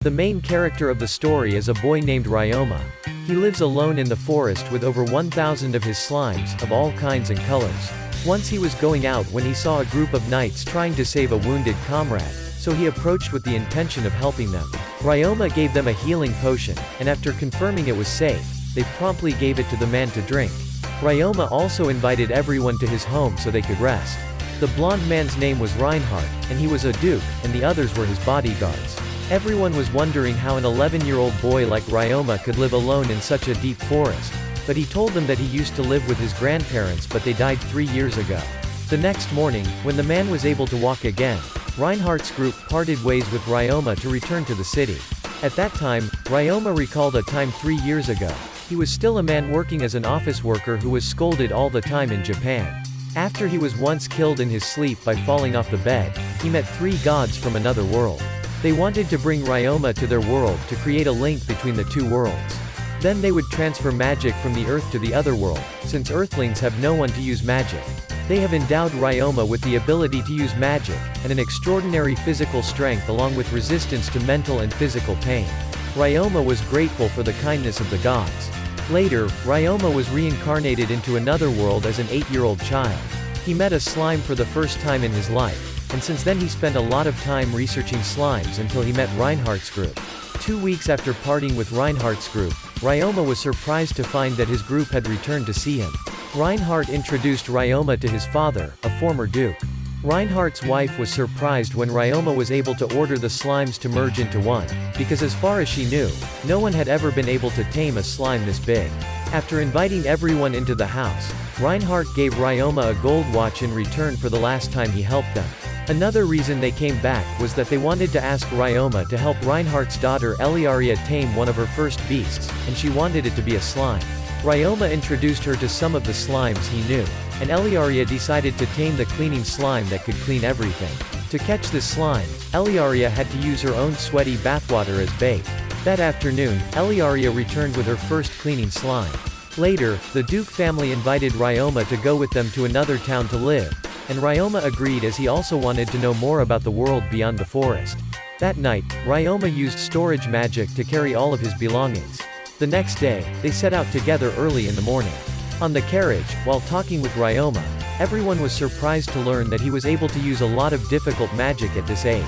The main character of the story is a boy named Ryouma. He lives alone in the forest with over 1,000 of his slimes, of all kinds and colors. Once he was going out when he saw a group of knights trying to save a wounded comrade, so he approached with the intention of helping them. Ryouma gave them a healing potion, and after confirming it was safe, they promptly gave it to the man to drink. Ryouma also invited everyone to his home so they could rest. The blonde man's name was Reinhardt, and he was a duke, and the others were his bodyguards. Everyone was wondering how an 11-year-old boy like Ryouma could live alone in such a deep forest, but he told them that he used to live with his grandparents but they died 3 years ago. The next morning, when the man was able to walk again, Reinhardt's group parted ways with Ryouma to return to the city. At that time, Ryouma recalled a time 3 years ago. He was still a man working as an office worker who was scolded all the time in Japan. After he was once killed in his sleep by falling off the bed, he met 3 gods from another world. They wanted to bring Ryouma to their world to create a link between the 2 worlds. Then they would transfer magic from the earth to the other world, since earthlings have no one to use magic. They have endowed Ryouma with the ability to use magic, and an extraordinary physical strength along with resistance to mental and physical pain. Ryouma was grateful for the kindness of the gods. Later, Ryouma was reincarnated into another world as an 8-year-old child. He met a slime for the first time in his life, and since then he spent a lot of time researching slimes until he met Reinhardt's group. 2 weeks after parting with Reinhardt's group, Ryouma was surprised to find that his group had returned to see him. Reinhardt introduced Ryouma to his father, a former duke. Reinhardt's wife was surprised when Ryouma was able to order the slimes to merge into one, because as far as she knew, no one had ever been able to tame a slime this big. After inviting everyone into the house, Reinhardt gave Ryouma a gold watch in return for the last time he helped them. Another reason they came back was that they wanted to ask Ryouma to help Reinhardt's daughter Eliaria tame one of her first beasts, and she wanted it to be a slime. Ryouma introduced her to some of the slimes he knew, and Eliaria decided to tame the cleaning slime that could clean everything. To catch this slime, Eliaria had to use her own sweaty bathwater as bait. That afternoon, Eliaria returned with her first cleaning slime. Later, the Duke family invited Ryouma to go with them to another town to live, and Ryouma agreed as he also wanted to know more about the world beyond the forest. That night, Ryouma used storage magic to carry all of his belongings. The next day, they set out together early in the morning. On the carriage, while talking with Ryouma, everyone was surprised to learn that he was able to use a lot of difficult magic at this age.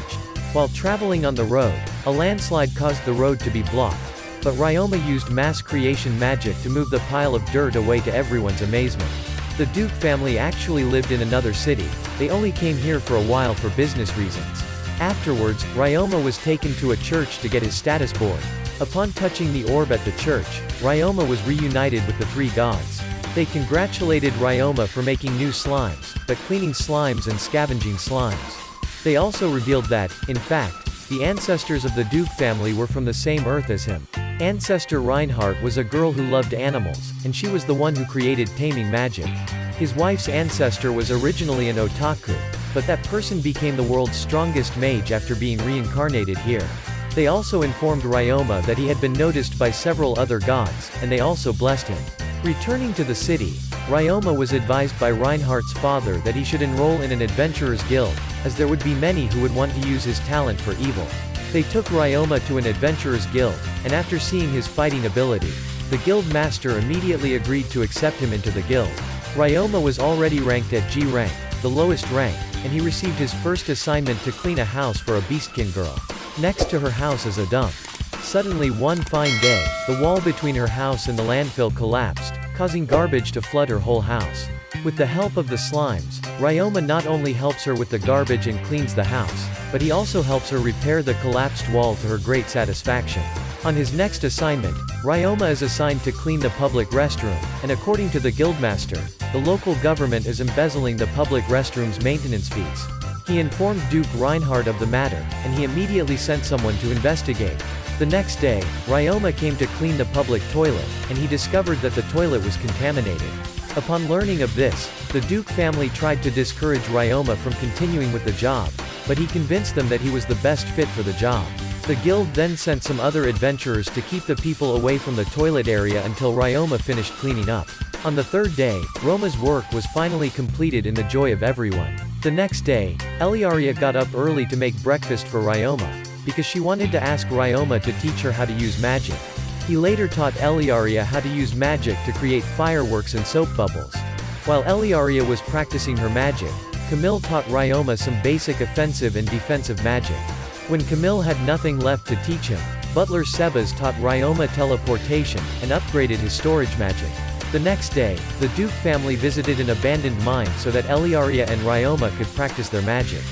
While traveling on the road, a landslide caused the road to be blocked, but Ryouma used mass creation magic to move the pile of dirt away to everyone's amazement. The Duke family actually lived in another city. They only came here for a while for business reasons. Afterwards, Ryouma was taken to a church to get his status board. Upon touching the orb at the church, Ryouma was reunited with the 3 gods. They congratulated Ryouma for making new slimes, but cleaning slimes and scavenging slimes. They also revealed that, in fact, the ancestors of the Duke family were from the same earth as him. Ancestor Reinhardt was a girl who loved animals, and she was the one who created taming magic. His wife's ancestor was originally an otaku, but that person became the world's strongest mage after being reincarnated here. They also informed Ryouma that he had been noticed by several other gods, and they also blessed him. Returning to the city, Ryouma was advised by Reinhardt's father that he should enroll in an adventurer's guild, as there would be many who would want to use his talent for evil. They took Ryouma to an adventurer's guild, and after seeing his fighting ability, the guild master immediately agreed to accept him into the guild. Ryouma was already ranked at G rank, the lowest rank, and he received his first assignment to clean a house for a beastkin girl. Next to her house is a dump. Suddenly one fine day, the wall between her house and the landfill collapsed, causing garbage to flood her whole house. With the help of the slimes, Ryouma not only helps her with the garbage and cleans the house, but he also helps her repair the collapsed wall to her great satisfaction. On his next assignment, Ryouma is assigned to clean the public restroom, and according to the guildmaster, the local government is embezzling the public restroom's maintenance fees. He informed Duke Reinhardt of the matter, and he immediately sent someone to investigate. The next day, Ryouma came to clean the public toilet, and he discovered that the toilet was contaminated. Upon learning of this, the Duke family tried to discourage Ryouma from continuing with the job, but he convinced them that he was the best fit for the job. The guild then sent some other adventurers to keep the people away from the toilet area until Ryouma finished cleaning up. On the 3rd day, Ryouma's work was finally completed in the joy of everyone. The next day, Eliaria got up early to make breakfast for Ryouma. because she wanted to ask Ryouma to teach her how to use magic. He later taught Eliaria how to use magic to create fireworks and soap bubbles. While Eliaria was practicing her magic, Camille taught Ryouma some basic offensive and defensive magic. When Camille had nothing left to teach him, butler Sebas taught Ryouma teleportation, and upgraded his storage magic. The next day, the Duke family visited an abandoned mine so that Eliaria and Ryouma could practice their magic.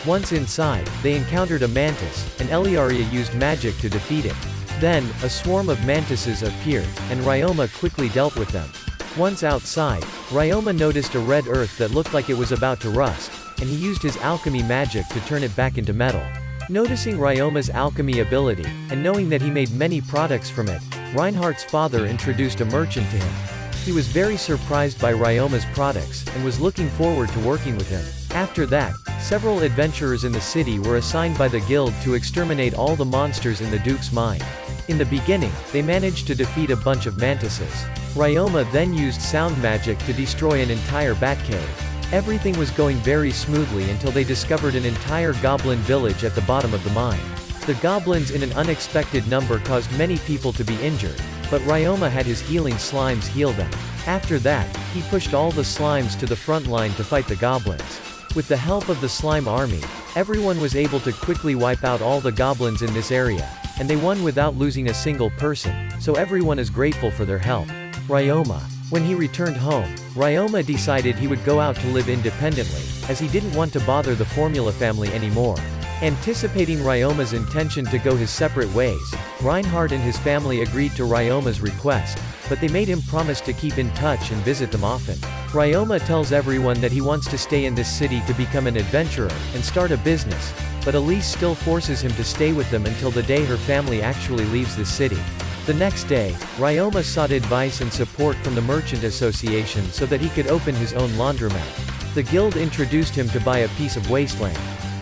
Once inside, they encountered a mantis, and Eliaria used magic to defeat it. Then, a swarm of mantises appeared, and Ryouma quickly dealt with them. Once outside, Ryouma noticed a red earth that looked like it was about to rust, and he used his alchemy magic to turn it back into metal. Noticing Ryouma's alchemy ability, and knowing that he made many products from it, Reinhardt's father introduced a merchant to him. He was very surprised by Ryouma's products, and was looking forward to working with him. After that, several adventurers in the city were assigned by the guild to exterminate all the monsters in the Duke's mine. In the beginning, they managed to defeat a bunch of mantises. Ryouma then used sound magic to destroy an entire Batcave. Everything was going very smoothly until they discovered an entire goblin village at the bottom of the mine. The goblins in an unexpected number caused many people to be injured, but Ryouma had his healing slimes heal them. After that, he pushed all the slimes to the front line to fight the goblins. With the help of the slime army, everyone was able to quickly wipe out all the goblins in this area, and they won without losing a single person, so everyone is grateful for their help. Ryouma. When he returned home, Ryouma decided he would go out to live independently, as he didn't want to bother the Formula family anymore. Anticipating Ryouma's intention to go his separate ways, Reinhardt and his family agreed to Ryouma's request, but they made him promise to keep in touch and visit them often. Ryouma tells everyone that he wants to stay in this city to become an adventurer, and start a business, but Elise still forces him to stay with them until the day her family actually leaves this city. The next day, Ryouma sought advice and support from the Merchant Association so that he could open his own laundromat. The guild introduced him to buy a piece of wasteland.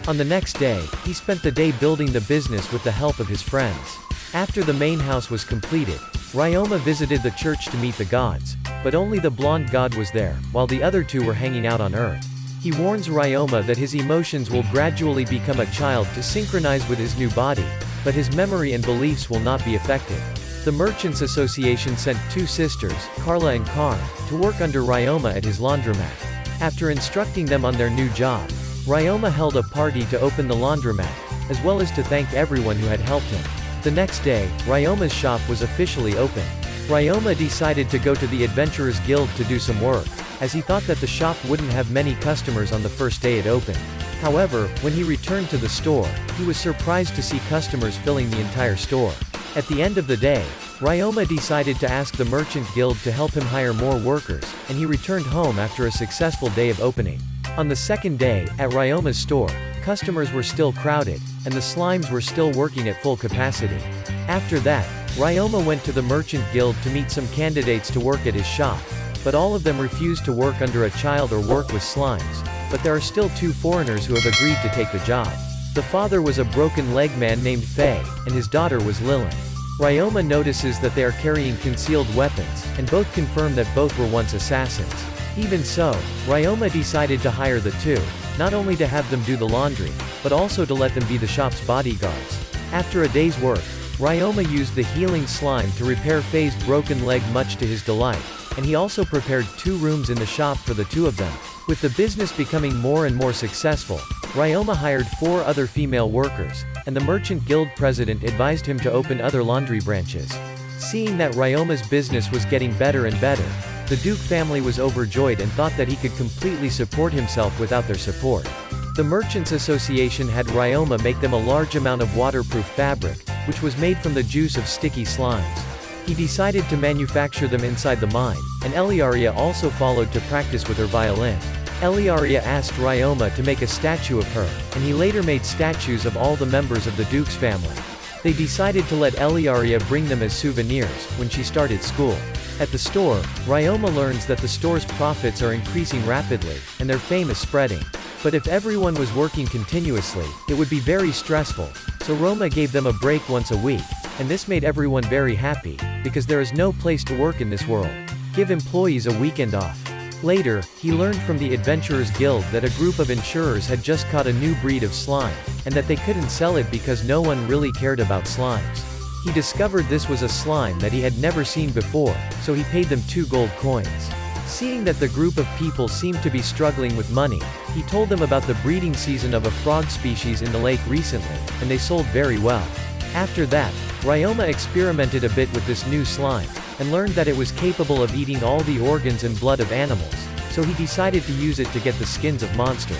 On the next day, he spent the day building the business with the help of his friends. After the main house was completed, Ryouma visited the church to meet the gods, but only the blonde god was there, while the other two were hanging out on Earth. He warns Ryouma that his emotions will gradually become a child to synchronize with his new body, but his memory and beliefs will not be affected. The Merchants Association sent two sisters, Carla and Karn, to work under Ryouma at his laundromat. After instructing them on their new job, Ryouma held a party to open the laundromat, as well as to thank everyone who had helped him. The next day, Ryouma's shop was officially open. Ryouma decided to go to the Adventurers Guild to do some work, as he thought that the shop wouldn't have many customers on the first day it opened. However, when he returned to the store, he was surprised to see customers filling the entire store. At the end of the day, Ryouma decided to ask the Merchant Guild to help him hire more workers, and he returned home after a successful day of opening. On the second day, at Ryouma's store, customers were still crowded, and the slimes were still working at full capacity. After that, Ryouma went to the Merchant Guild to meet some candidates to work at his shop, but all of them refused to work under a child or work with slimes, but there are still two foreigners who have agreed to take the job. The father was a broken leg man named Faye, and his daughter was Lilin. Ryouma notices that they are carrying concealed weapons, and both confirm that both were once assassins. Even so, Ryouma decided to hire the two, not only to have them do the laundry, but also to let them be the shop's bodyguards. After a day's work, Ryouma used the healing slime to repair Faye's broken leg much to his delight, and he also prepared 2 rooms in the shop for the two of them. With the business becoming more and more successful, Ryouma hired 4 other female workers, and the Merchant Guild president advised him to open other laundry branches. Seeing that Ryouma's business was getting better and better, the Duke family was overjoyed and thought that he could completely support himself without their support. The Merchants Association had Ryouma make them a large amount of waterproof fabric, which was made from the juice of sticky slimes. He decided to manufacture them inside the mine, and Eliaria also followed to practice with her violin. Eliaria asked Ryouma to make a statue of her, and he later made statues of all the members of the Duke's family. They decided to let Eliaria bring them as souvenirs when she started school. At the store, Ryouma learns that the store's profits are increasing rapidly, and their fame is spreading. But if everyone was working continuously, it would be very stressful, so Ryouma gave them a break once a week, and this made everyone very happy, because there is no place to work in this world. Give employees a weekend off. Later, he learned from the Adventurers Guild that a group of insurers had just caught a new breed of slime, and that they couldn't sell it because no one really cared about slimes. He discovered this was a slime that he had never seen before, so he paid them 2 gold coins. Seeing that the group of people seemed to be struggling with money, he told them about the breeding season of a frog species in the lake recently, and they sold very well. After that, Ryouma experimented a bit with this new slime, and learned that it was capable of eating all the organs and blood of animals, so he decided to use it to get the skins of monsters.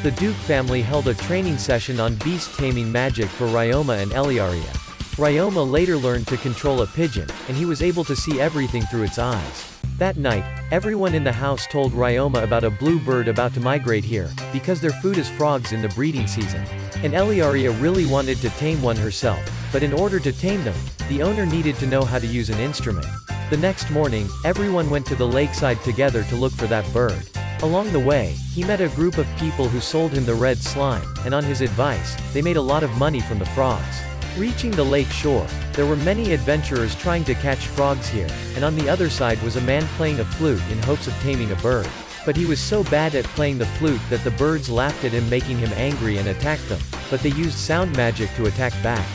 The Duke family held a training session on beast taming magic for Ryouma and Eliaria. Ryouma later learned to control a pigeon, and he was able to see everything through its eyes. That night, everyone in the house told Ryouma about a blue bird about to migrate here, because their food is frogs in the breeding season. And Eliaria really wanted to tame one herself, but in order to tame them, the owner needed to know how to use an instrument. The next morning, everyone went to the lakeside together to look for that bird. Along the way, he met a group of people who sold him the red slime, and on his advice, they made a lot of money from the frogs. Reaching the lake shore, there were many adventurers trying to catch frogs here, and on the other side was a man playing a flute in hopes of taming a bird. But he was so bad at playing the flute that the birds laughed at him, making him angry and attacked them, but they used sound magic to attack back.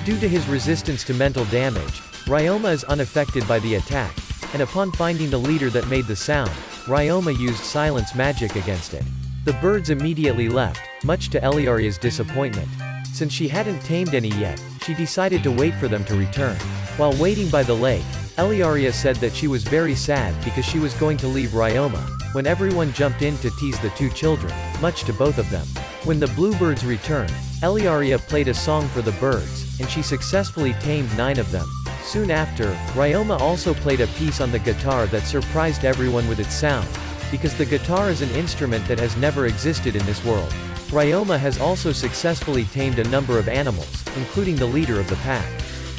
Due to his resistance to mental damage, Ryouma is unaffected by the attack, and upon finding the leader that made the sound, Ryouma used silence magic against it. The birds immediately left, much to Eliaria's disappointment. Since she hadn't tamed any yet, she decided to wait for them to return. While waiting by the lake, Eliaria said that she was very sad because she was going to leave Ryouma, when everyone jumped in to tease the 2 children, much to both of them. When the bluebirds returned, Eliaria played a song for the birds, and she successfully tamed 9 of them. Soon after, Ryouma also played a piece on the guitar that surprised everyone with its sound, because the guitar is an instrument that has never existed in this world. Ryouma has also successfully tamed a number of animals, including the leader of the pack.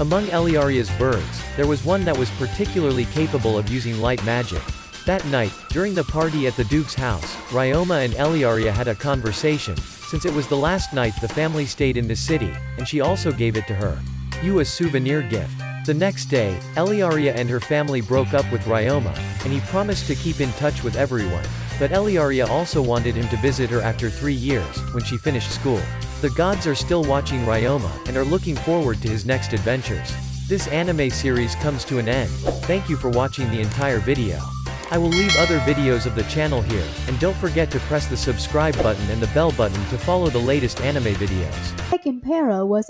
Among Eliaria's birds, there was one that was particularly capable of using light magic. That night, during the party at the Duke's house, Ryouma and Eliaria had a conversation, since it was the last night the family stayed in the city, and she also gave it to her. A souvenir gift. The next day, Eliaria and her family broke up with Ryouma, and he promised to keep in touch with everyone. But Eliaria also wanted him to visit her after 3 years, when she finished school. The gods are still watching Ryouma, and are looking forward to his next adventures. This anime series comes to an end. Thank you for watching the entire video. I will leave other videos of the channel here, and don't forget to press the subscribe button and the bell button to follow the latest anime videos. Impera was